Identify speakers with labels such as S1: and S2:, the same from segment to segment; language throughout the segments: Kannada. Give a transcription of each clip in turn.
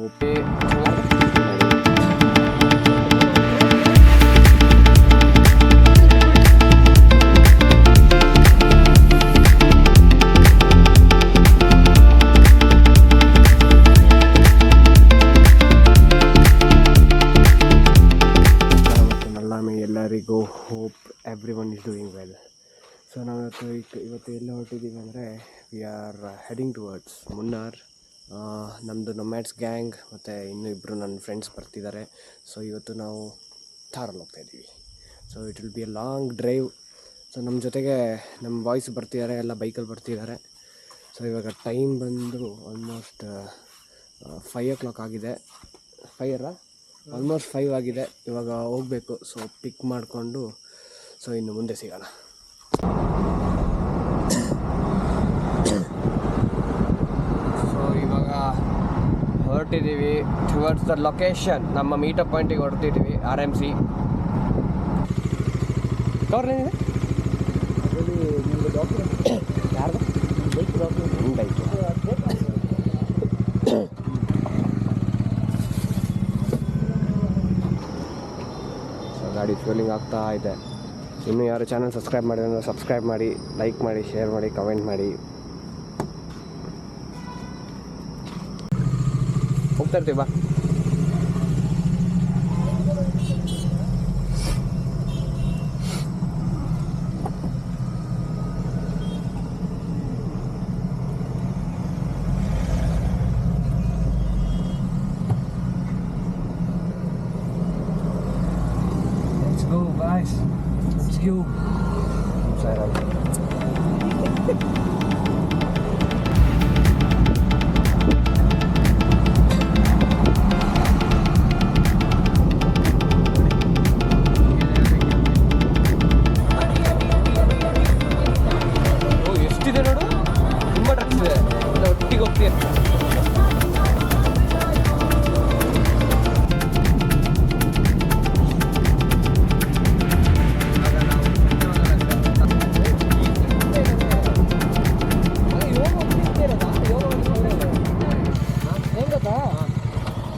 S1: ಓಕೆ ಎಲ್ಲರಿಗೂ hope every one is doing well. So ನಾವು ಇವತ್ತು ಎಲ್ಲ ಹೊರಟಿದ್ದೀವಿ ಅಂದರೆ we are heading towards Munnar. ನಮ್ಮದು ನೊಮ್ಯಾಡ್ಸ್ ಗ್ಯಾಂಗ್ ಮತ್ತು ಇನ್ನೂ ಇಬ್ಬರು ನನ್ನ ಫ್ರೆಂಡ್ಸ್ ಬರ್ತಿದ್ದಾರೆ. ಸೊ ಇವತ್ತು ನಾವು ಥಾರಲ್ಲಿ ಹೋಗ್ತಾಯಿದ್ದೀವಿ. So it will be A long drive. So ನಮ್ಮ ಜೊತೆಗೆ ನಮ್ಮ ಬಾಯ್ಸ್ ಬರ್ತಿದ್ದಾರೆ, ಎಲ್ಲ ಬೈಕಲ್ಲಿ ಬರ್ತಿದ್ದಾರೆ. ಸೊ ಇವಾಗ ಟೈಮ್ ಬಂದು ಆಲ್ಮೋಸ್ಟ್ 5 o'clock ಆಗಿದೆ. 5 ಆಲ್ಮೋಸ್ಟ್ 5 ಆಗಿದೆ. ಇವಾಗ ಹೋಗಬೇಕು. ಸೊ ಪಿಕ್ ಮಾಡಿಕೊಂಡು ಸೊ ಇನ್ನು ಮುಂದೆ ಸಿಗೋಣ. ಸೊ ಇವಾಗ ಹೊರಟಿದ್ದೀವಿ ಟುವರ್ಡ್ಸ್ ದ ಲೊಕೇಶನ್. ನಮ್ಮ ಮೀಟಪ್ ಪಾಯಿಂಟಿಗೆ ಹೊರಟಿದ್ದೀವಿ. RMC ಕವರ್ ಏನಿದೆ ಯಾರ್ದು ಬೈಕ್. ಗಾಡಿ ಫ್ಯೂಲಿಂಗ್ ಆಗ್ತಾ ಇದೆ. ಇನ್ನೂ ಯಾರು ಚಾನಲ್ ಸಬ್ಸ್ಕ್ರೈಬ್ ಮಾಡಿ ಅಂದರೆ ಸಬ್ಸ್ಕ್ರೈಬ್ ಮಾಡಿ, ಲೈಕ್ ಮಾಡಿ, ಶೇರ್ ಮಾಡಿ, ಕಮೆಂಟ್ ಮಾಡಿ. ಹೋಗ್ತಾ ಇರ್ತೀವಿ ಬಾ. Guys, let's go. ಎಷ್ಟಿದೆ ನೋಡು, ತುಂಬ ಟ್ರಕ್ಸ್ ಇದೆ. ಒಟ್ಟಿಗೆ ಹೋಗ್ತೀಯ.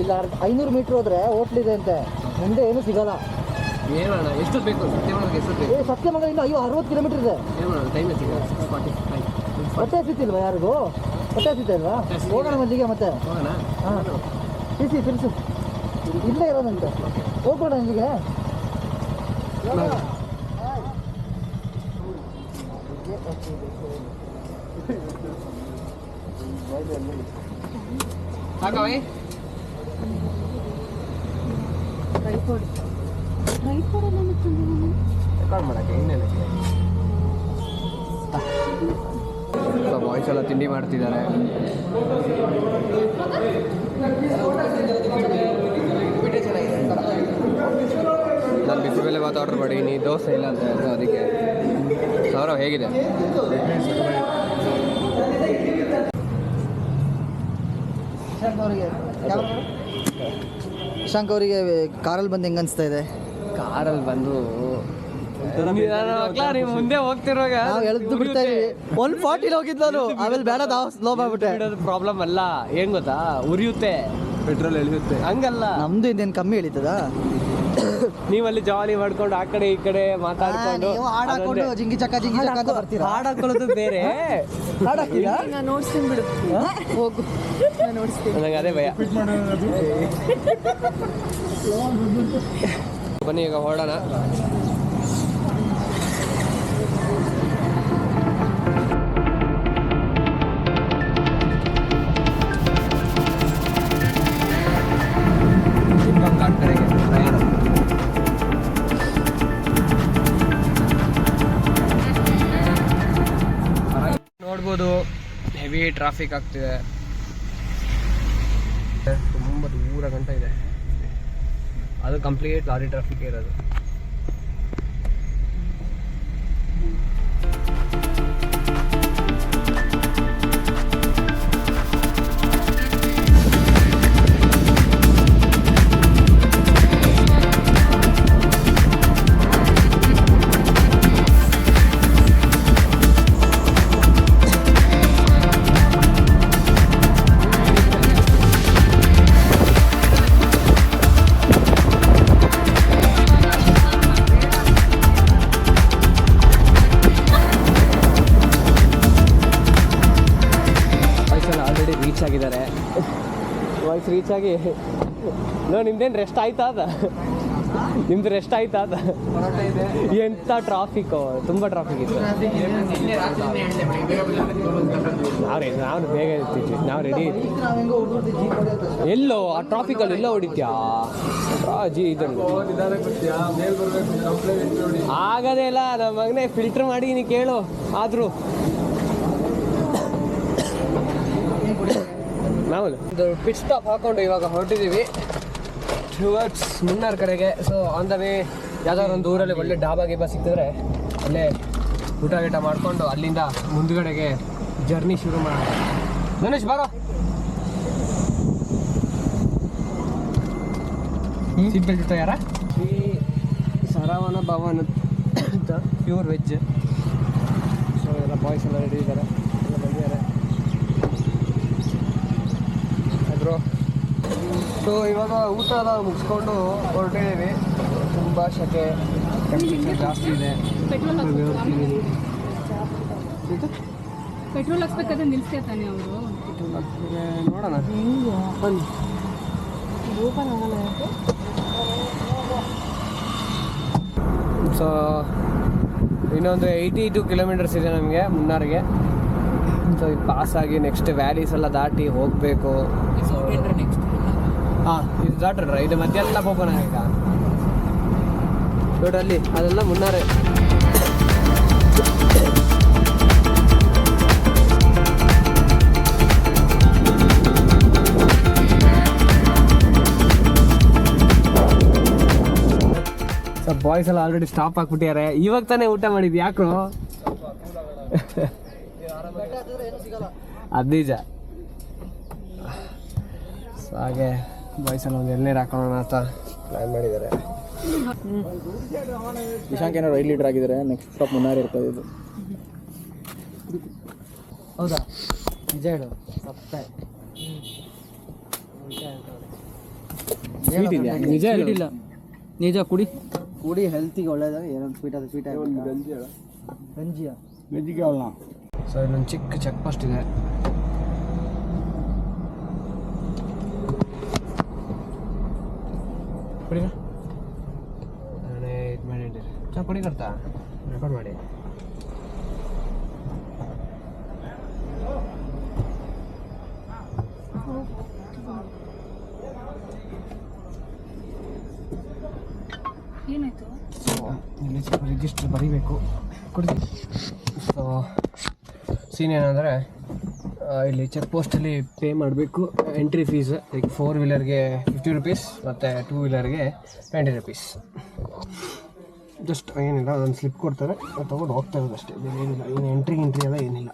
S2: ಇಲ್ಲ 500 ಮೀಟ್ರ್ ಹೋದ್ರೆ ಹೋಟ್ಲಿದೆ ಅಂತೆ, ಮುಂದೆ ಏನೂ ಸಿಗಲ್ಲ.
S1: ಏನು ಎಷ್ಟು ಬೇಕು ಸತ್ಯಮಂಗಲಕ್ಕೆ? ಎಷ್ಟು ಬೇಕು?
S2: ಸತ್ಯಮಂಗಲ ಇನ್ನು 60 ಕಿಲೋಮೀಟರ್ ಇದೆ.
S1: ಟೈಮ್
S2: ಹೊಟ್ಟೆ ಹಸಿತಿಲ್ವಾ ಯಾರಿಗೂ? ಹೊಟ್ಟೆ ಹಸಿತ ಇಲ್ವಾ? ಹೋಗೋಣ ಮಂದಿಗೆ ಮತ್ತೆ. ಹಾಂ ತಿರ್ಸು ಇಲ್ಲೇ ಇರೋದಂತೆ. ಹೋಗೋಣ ಇಲ್ಲಿಗೆ. ರೆಕಾರ್ಡ್
S1: ಮಾಡೋಕ್ಕೆ ಇನ್ನೇನು. ಬಾಯ್ಸ್ ಎಲ್ಲ ತಿಂಡಿ ಮಾಡ್ತಿದ್ದಾರೆ. ನಾನು ಬಿಸಿಬೇಳೆ ಭಾತ್ ಆರ್ಡರ್ ಮಾಡೀನಿ, ದೋಸೆ ಇಲ್ಲ ಅಂತ ಹೇಳ್ತು. ಅದಕ್ಕೆ ಸೌರವ್ ಹೇಗಿದೆ?
S2: ಶಂಕ್ ಅವರಿಗೆ ಕಾರಲ್ಲಿ ಬಂದು ಹೆಂಗೆ ಅನಿಸ್ತಾ ಇದೆ?
S1: ಕಾರಲ್ಲಿ ಬಂದು ಮುಂದೆ ಹೋಗ್ತಿರುವಾಗ
S2: ನಾವು ಎಳೆದು ಬಿಡ್ತಾ ಇದೀವಿ. 140 ಹೋಗಿದ್ದು ನಾನು, ಆಮೇಲೆ ಬೇಡ ನಾವು ಸ್ಲೋ ಮಾಡ್ಬಿಟ್ಟೆ.
S1: ಪ್ರಾಬ್ಲಮ್ ಅಲ್ಲ, ಏನ್ ಗೊತ್ತಾ, ಉರಿಯುತ್ತೆ, ಪೆಟ್ರೋಲ್ ಎಳಿಯುತ್ತೆ. ಹಂಗಲ್ಲ,
S2: ನಮ್ದು ಇನ್ನೇನು ಕಮ್ಮಿ ಎಳಿತದ?
S1: ನೀವಲ್ಲಿ ಜಾಲಿ ಮಾಡ್ಕೊಂಡು ಆ ಕಡೆ ಈ ಕಡೆ ಮಾತಾಡ್ಕೊಂಡು
S2: ಹಾಡಾಕೊಂಡು ಜಿಂಗಿ ಚಕ್ಕ ಅಂತ ಬರ್ತೀರಾ.
S1: ಹಾಡಾಕೊಳ್ಳೋದು ಬೇರೆ.
S2: ಹಾಡಾಕಿಲ್ಲ
S3: ನಾನು ನೋಡ್ಸ್ತೀನಿ ಬಿಡು, ಹೋಗು ನಾನು ನೋಡಿಸ್ತೀನಿ.
S1: ನನಗೆ ಅದೇ ಭಯ. ಬನ್ನಿ ಈಗ ಹೊರಡೋಣ. ನೋಡ್ಬೋದು ಹೆವಿ ಟ್ರಾಫಿಕ್ ಆಗ್ತಿದೆ. ತುಂಬ ದೂರ ಗಂಟ ಇದೆ. ಅದು ಕಂಪ್ಲೀಟ್ ಲಾರಿ ಟ್ರಾಫಿಕ್ ಇರೋದು. ವಾಯ್ಸ್ ರೀಚ್ ಆಗಿ ನಿಮ್ದೇನು ರೆಸ್ಟ್ ಆಯ್ತಾ ಅದ ನಿಮ್ದು ರೆಸ್ಟ್ ಆಯ್ತಾ ಅದ ಎಂಥ ಟ್ರಾಫಿಕ್ಕು ತುಂಬ ಟ್ರಾಫಿಕ್ ಇತ್ತು ನಾವು ಬೇಗ ಇರ್ತಿದ್ವಿ ನಾವು ರೆಡಿ ಎಲ್ಲೋ ಆ ಟ್ರಾಫಿಕಲ್ಲಿ ಎಲ್ಲ ಹೊಡಿತ್ಯಾ ಇದನ್ನು ಆಗದೇ ಇಲ್ಲ ನಮ್ಮ ಮಗನೇ ಫಿಲ್ಟರ್ ಮಾಡಿ ನೀ ಕೇಳು ಆದರೂ ನಾವು ಒಂದು ಪಿಟ್ ಸ್ಟಾಪ್ ಹಾಕ್ಕೊಂಡು ಇವಾಗ ಹೊರಟಿದ್ದೀವಿ ಟುವರ್ಡ್ಸ್ ಮುನ್ನಾರ್ ಕಡೆಗೆ. ಸೊ ಆನ್ ದ ವೇ ಯಾವ್ದಾದ್ರು ಒಂದು ಊರಲ್ಲಿ ಒಳ್ಳೆ ಡಾಬಾ ಗೀಬಾ ಸಿಕ್ಕಿದ್ರೆ ಅಲ್ಲೇ ಊಟ ಗೀಟ ಮಾಡಿಕೊಂಡು ಅಲ್ಲಿಂದ ಮುಂದುಗಡೆಗೆ ಜರ್ನಿ ಶುರು ಮಾಡೋಣ. ಗಣೇಶ್ ಬಾರೋ, ಸೀಟ್ ಬೆಲ್ಟ್ ಇತ್ತು ಯಾರ ಶ್ರೀ ಸರವಣ ಭವನ್ ಅಂತ ಪ್ಯೂರ್ ವೆಜ್. ಸೊ ಎಲ್ಲ ಬಾಯ್ಸ್ ಎಲ್ಲ ರೆಡಿ ಇದ್ದಾರೆ, ಎಲ್ಲ ಬಂದಿದ್ದಾರೆ ಬ್ರೋ. ಸೊ ಇವಾಗ ಊಟ ಎಲ್ಲ ಮುಗಿಸ್ಕೊಂಡು ಹೊರಟಿದ್ದೀವಿ. ತುಂಬ ಶೆಕೆ, ಟೆಂಪ್ರೇಚರ್ ಜಾಸ್ತಿ ಇದೆ.
S3: ಪೆಟ್ರೋಲ್ ಹಾಕ್ಬೇಕಾದ್ರೆ ನಿಲ್ಸ್ತಾ ತಾನೆ ಅವರು.
S1: ನೋಡೋಣ ಬನ್ನಿ. ಸೊ ಇನ್ನೊಂದು 82 ಕಿಲೋಮೀಟರ್ಸ್ ಇದೆ ನಮಗೆ ಮುನ್ನಾರಿಗೆ. ಸೊ ಇದು ಪಾಸಾಗಿ ನೆಕ್ಸ್ಟ್ ವ್ಯಾಲೀಸ್ ಎಲ್ಲ ದಾಟಿ ಹೋಗಬೇಕು. ಹಾಂ ಇದು ದಾಟ್ರ ಇದು ಮಧ್ಯಾಹ್ನ ಹೋಗೋಣ ಈಗ ನೋಡ್ರಲ್ಲಿ ಅದೆಲ್ಲ ಮುನ್ನಾರೆ. ಸೊ ಬಾಯ್ಸ್ ಎಲ್ಲ ಆಲ್ರೆಡಿ ಸ್ಟಾಪ್ ಹಾಕ್ಬಿಟ್ಟಿದ್ದಾರೆ. ಇವಾಗ ತಾನೇ ಊಟ ಮಾಡಿದ್ವಿ ಯಾಕೋ ಅದು ನಿಜ. ಸೊ ಹಾಗೆ ಬಾಯ್ಸ್ ಎಲ್ಲ ಒಂದು ಎಳ್ನೀರು ಹಾಕೋಣ ಅಂತ ಪ್ಲ್ಯಾನ್ ಮಾಡಿದ್ದಾರೆ.
S2: ವಿಶಾಂಕ್ ಏನೋ ರೈಡ್ ಲೀಡರ್ ಆಗಿದ್ದಾರೆ. ನೆಕ್ಸ್ಟ್ ಸ್ಟಾಪ್ ಮುನ್ನಾರ್ ಇರ್ತದೆ ಇದು. ಹೌದಾ ನಿಜ ಹೇಳು.
S1: ನಿಜ
S2: ಇಲ್ಲ ನಿಜ. ಕುಡಿ ಹೆಲ್ತಿಗೆ ಒಳ್ಳೇದಾಗ ಏನೊಂದು ಸ್ವೀಟ್ ಅದು ಸ್ವೀಟ್ ಗಂಜಿಯ ವೆಜ್ಜಿಗೆ ಅವಳ.
S1: ಸೊ ಇಲ್ಲೊಂದು ಚಿಕ್ಕ ಚೆಕ್ ಪೋಸ್ಟ್ ಇದೆ. ಕುಡಿಗ ನಾನೇ ಇದು ಮಾಡಿದ್ದೀರಿ ಚಾ ಕುಡಿ ಕರ್ತಾ ರೆಕಾರ್ಡ್ ಮಾಡಿ.
S3: ಏನಾಯ್ತು?
S1: ಇಲ್ಲಿ ರಿಜಿಸ್ಟರ್ ಬರೀಬೇಕು ಕೊಡ್ತೀನಿ. ಸೊ ಸೀನ್ ಏನಂದರೆ ಇಲ್ಲಿ ಚೆಕ್ ಪೋಸ್ಟಲ್ಲಿ ಪೇ ಮಾಡಬೇಕು ಎಂಟ್ರಿ ಫೀಸ್. ಲೈಕ್ 4 ವೀಲರ್ಗೆ 50 ರುಪೀಸ್ ಮತ್ತು 2 ವೀಲರ್ಗೆ 20 ರುಪೀಸ್. ಜಸ್ಟ್ ಏನಿಲ್ಲ, ಒಂದು ಸ್ಲಿಪ್ ಕೊಡ್ತಾರೆ, ತೊಗೊಂಡು ಹೋಗ್ತಾ ಇರೋದು ಅಷ್ಟೇ. ಏನಿಲ್ಲ, ಏನು ಎಂಟ್ರಿ ಎಲ್ಲ ಏನಿಲ್ಲ.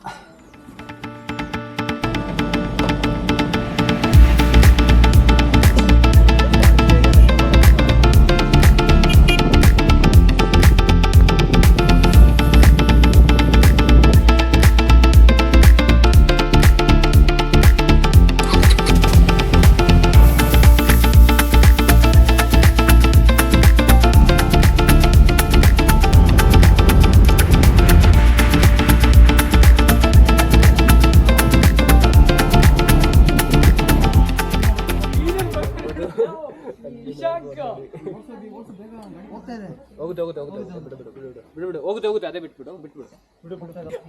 S1: ಹೋಗುತ್ತೆ ಅದೇ ಬಿಟ್ಬಿಡು.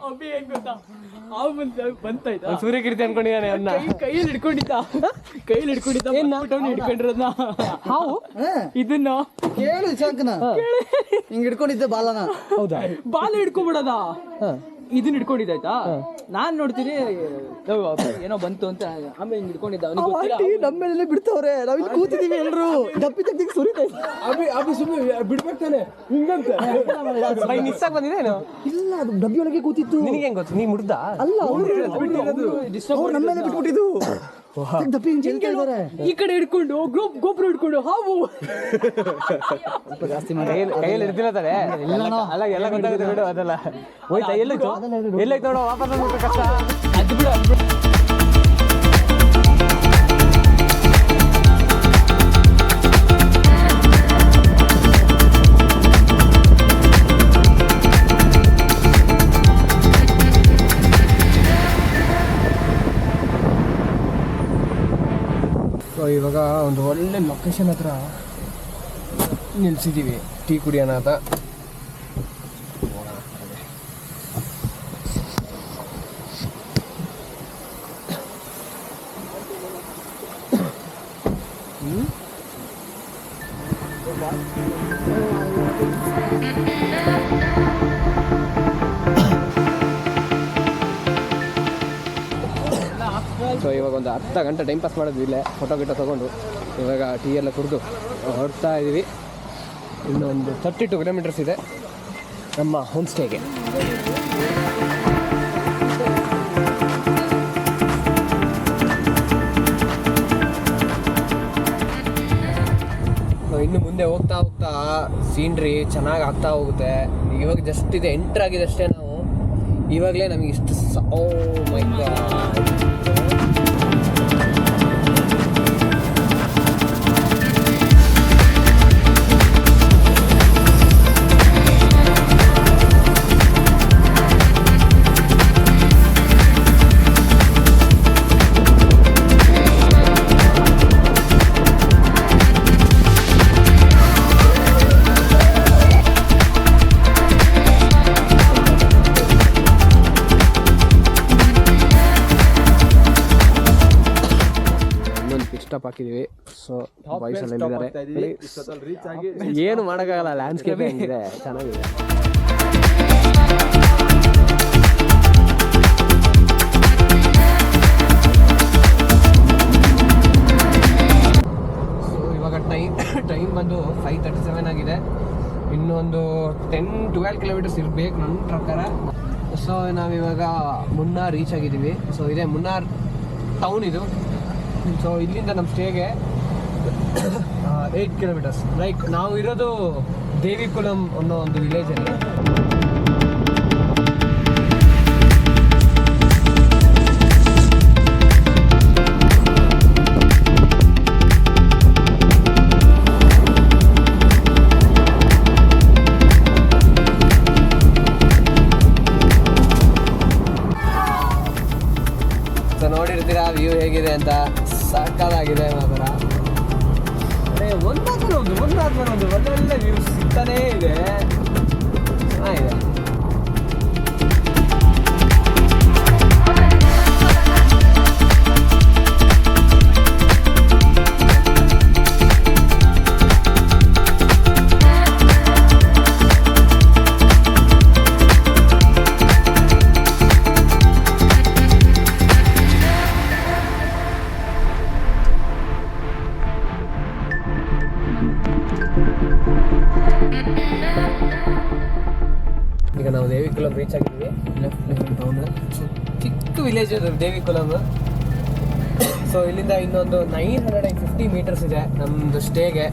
S3: ಅಭಿ ಹೆಂಗ್ ಗೊತ್ತಾ, ಹಾವು ಬಂತಾಯ್ತಾ,
S1: ಸೂರ್ಯಕೀರ್ತಿ ಅನ್ಕೊಂಡಿದ್ದಾನೆ ಅನ್ನ
S3: ಕೈಯಲ್ಲಿ ಹಿಡ್ಕೊಂಡಿದ್ದ ಹಿಡ್ಕೊಂಡಿರೋದ್ನ
S1: ಹಾವು
S3: ಇದನ್ನ
S2: ಕೇಳು ವಿಶಾಂಕ್ನ ಹಿಂಗ್ ಹಿಡ್ಕೊಂಡಿದ್ದೆ ಬಾಲನ.
S1: ಹೌದಾ?
S3: ಬಾಲ ಹಿಡ್ಕೊಬಿಡದ, ಇದನ್ನ ಹಿಡ್ಕೊಂಡಿದ್ದಾಯ್ತಾ. ನಾನ್ ನೋಡ್ತೀನಿ ಏನೋ ಬಂತು ಅಂತ, ಆಮೇಲೆ ಹಿಂಗ್ ಹಿಡ್ಕೊಂಡಿದ್ದ.
S2: ನಮ್ಮೇಲೆ ಬಿಡ್ತಾವ್ರೆ, ನಾವ್ ಇಲ್ಲಿ ಕೂತಿದೀವಿ ಎಲ್ರು ದಪ್ಪಿ ತಗ್ಗಿ ಸುರಿತೈತೆ.
S1: ಅಭಿ ಸುಮ್ಮನೆ ಬಿಡ್ಬೇಕಾನೆ ಹಿಂಗಂತ ಮಿಸ್ ಆಗಿ ಬಂದಿದ್ದೇನು?
S2: ಇಲ್ಲ, ಅದು ಡಬ್ಬಿ ಒಳಗೆ ಕೂತಿತ್ತು.
S1: ನಿನಗೆ ಹೆಂಗ್ ಗೊತ್ತು? ನೀ ಮುಡ್ದ
S2: ಅಲ್ಲ, ಅವ್ರು ನಮ್ಮೇಲೆ ಬಿಟ್ಬಿಟ್ಟಿದ್ದು. ದಪ್ಪಿ ಹಿಂಗ್ ಇದ್ದಾರೆ,
S3: ಈ ಕಡೆ ಹಿಡ್ಕೊಂಡು ಗೊಬ್ಬರ ಹಿಡ್ಕೊಂಡು ಹಾವು
S2: ಜಾಸ್ತಿ ಮಾಡಿ
S1: ಕೈಯಲ್ಲಿ ಹಿಡ್ದಿಲ್ಲ ತಾನೆ. ಅಲ್ಲ ಎಲ್ಲ ಗೊತ್ತಾಗುತ್ತೆ ಬಿಡು. ಅದೆಲ್ಲ ಹೋಯ್ತಾ? ಎಲ್ಲೈತು ನೋಡೋ, ವಾಪಸ್ ಬಂದ್ಬಿಟ್ರೆ ಕಷ್ಟ.
S3: ಅದು ಬಿಡು.
S1: ಸೊ ಇವಾಗ ಒಂದು ಒಳ್ಳೆ ಲೊಕೇಶನ್ ಹತ್ರ ನಿಲ್ಸಿದ್ದೀವಿ ಟೀ ಕುಡಿಯೋಣ ಅಂತ. ಸೊ ಇವಾಗ ಒಂದು ಅರ್ಧ ಗಂಟೆ ಟೈಮ್ ಪಾಸ್ ಮಾಡಿದ್ವಿ ಇಲ್ಲೇ, ಫೋಟೋ ಗಿಟೋ ತೊಗೊಂಡು ಇವಾಗ ಟೀ ಎಲ್ಲ ಕುಡಿದು ಹೊರಡ್ತಾ ಇದ್ದೀವಿ. ಇನ್ನೊಂದು 32 ಕಿಲೋಮೀಟರ್ಸ್ ಇದೆ ನಮ್ಮ ಹೋಮ್ ಸ್ಟೇಗೆ. ಇನ್ನು ಮುಂದೆ ಹೋಗ್ತಾ ಹೋಗ್ತಾ ಸೀನ್ರಿ ಚೆನ್ನಾಗಿ ಆಗ್ತಾ ಹೋಗುತ್ತೆ. ಇವಾಗ ಜಸ್ಟ್ ಇದೆ ಎಂಟ್ರ್ ಆಗಿದೆ ಅಷ್ಟೇ ನಾವು. ಇವಾಗಲೇ ನಮಗೆ ಇಷ್ಟು ಓ ಮೈ ಗಾಡ್. ಸ್ಟಾಪ್ ಹಾಕಿದೀವಿ. ಸೊ ಬಾಯ್ಸ್ ಎಲ್ಲ ಇದ್ದಾರೆ, ಏನು ಮಾಡೋಕ್ಕಾಗಲ್ಲ, ಲ್ಯಾಂಡ್ಸ್ಕೇಪ್ ಹೆಂಗಿದೆ ಚೆನ್ನಾಗಿದೆ. ಸೊ ಇವಾಗ ಟೈಮ್ ಬಂದು 5:37 ಆಗಿದೆ. ಇನ್ನೊಂದು 10-12 ಕಿಲೋಮೀಟರ್ಸ್ ಇರಬೇಕು ನನ್ನ ಪ್ರಕಾರ. ಸೊ ನಾವಿವಾಗ ಮುನ್ನಾರ್ ರೀಚ್ ಆಗಿದ್ದೀವಿ. ಸೊ ಇದೆ ಮುನ್ನಾರ್ ಟೌನ್ ಇದು. ಸೊ ಇಲ್ಲಿಂದ ನಮ್ಮ ಸ್ಟೇಗೆ 8 ಕಿಲೋಮೀಟರ್ಸ್. ಲೈಕ್ ನಾವು ಇರೋದು ದೇವಿಕುಲಂ ಅನ್ನೋ ಒಂದು ವಿಲೇಜಲ್ಲಿ. ಸೊ ನೋಡಿರ್ತೀರಾ ವ್ಯೂ ಹೇಗಿದೆ ಅಂತ, ಸಾಕಾಗಿದೆ ಮಾತ್ರ. ಅದೇ ಒಂದಾದ್ಮೇಲೆ ಒಂದು ಒಳ್ಳೊಳ್ಳೆ ವ್ಯೂ ಸಿಗ್ತಾನೇ ಇದೆ, ಚೆನ್ನಾಗಿದೆ. ಈಗ ನಾವು ದೇವಿಕುಲಂ ರೀಚ್ ಆಗಿದ್ದೀವಿ. Left town. ಸೊ ಚಿಕ್ಕ ವಿಲೇಜ್ ಅದು ದೇವಿಕುಲಂ. ಸೊ ಇಲ್ಲಿಂದ ಇನ್ನೊಂದು 950 ಮೀಟರ್ಸ್ ಇದೆ ನಮ್ಮದು ಸ್ಟೇಗೆ.